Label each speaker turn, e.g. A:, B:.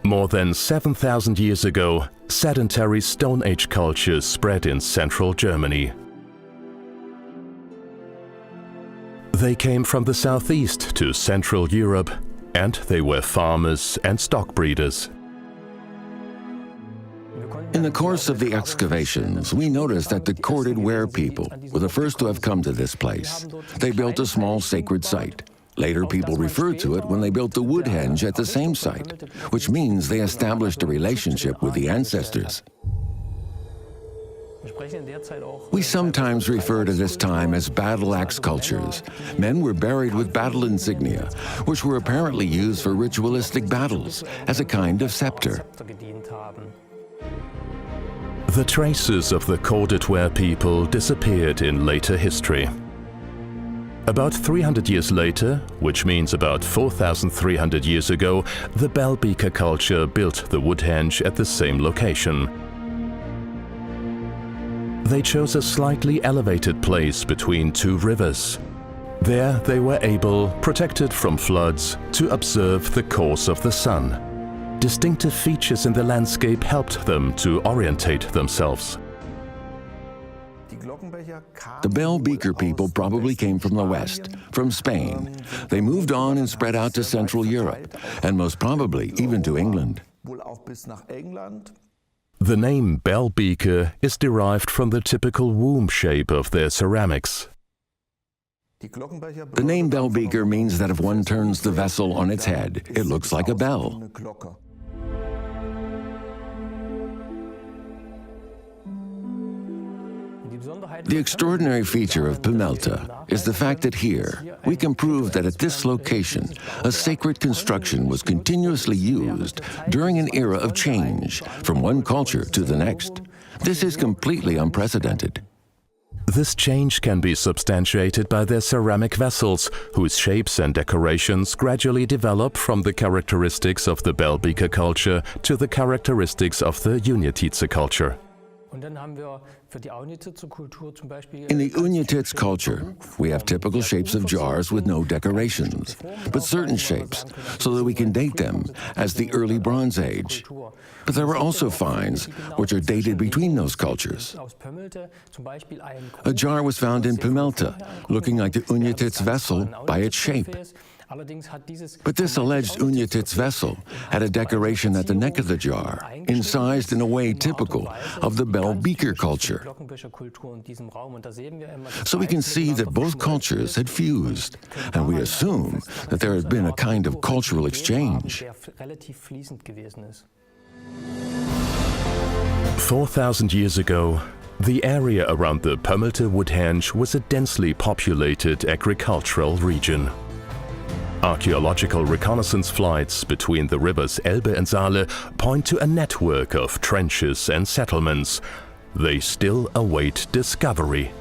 A: More than 7,000 years ago, sedentary Stone Age culture spread in central Germany. They came from the southeast to Central Europe, and they were farmers and stock breeders.
B: In the course of the excavations, we noticed that the corded ware people were the first to have come to this place. They built a small sacred site. Later, people referred to it when they built the Woodhenge at the same site, which means they established a relationship with the ancestors. We sometimes refer to this time as battle axe cultures. Men were buried with battle insignia, which were apparently used for ritualistic battles as a kind of scepter.
A: The traces of the corded ware people disappeared in later history. About 300 years later, which means about 4,300 years ago, the Bell-Beaker culture built the Woodhenge at the same location. They chose a slightly elevated place between two rivers. There they were able, protected from floods, to observe the course of the sun. Distinctive features in the landscape helped them to orientate themselves.
B: The Bell-Beaker people probably came from the west, from Spain. They moved on and spread out to Central Europe, and most probably even to England.
A: The name Bell-Beaker is derived from the typical womb shape of their ceramics.
B: The name Bell-Beaker means that if one turns the vessel on its head, it looks like a bell. The extraordinary feature of Pömmelte is the fact that here we can prove that at this location a sacred construction was continuously used during an era of change from one culture to the next. This is completely unprecedented.
A: This change can be substantiated by their ceramic vessels, whose shapes and decorations gradually develop from the characteristics of the Bell-Beaker culture to the characteristics of the Unjetitze culture.
B: In the Unjetitze culture, we have typical shapes of jars with no decorations, but certain shapes, so that we can date them as the early Bronze Age. But there are also finds which are dated between those cultures. A jar was found in Pömmelte, looking like the Unjetitze vessel by its shape. But this alleged Unjetitze vessel had a decoration at the neck of the jar, incised in a way typical of the Bell-Beaker culture. So we can see that both cultures had fused, and we assume that there had been a kind of cultural exchange.
A: 4,000 years ago, the area around the Pömmelte Woodhenge was a densely populated agricultural region. Archaeological reconnaissance flights between the rivers Elbe and Saale point to a network of trenches and settlements. They still await discovery.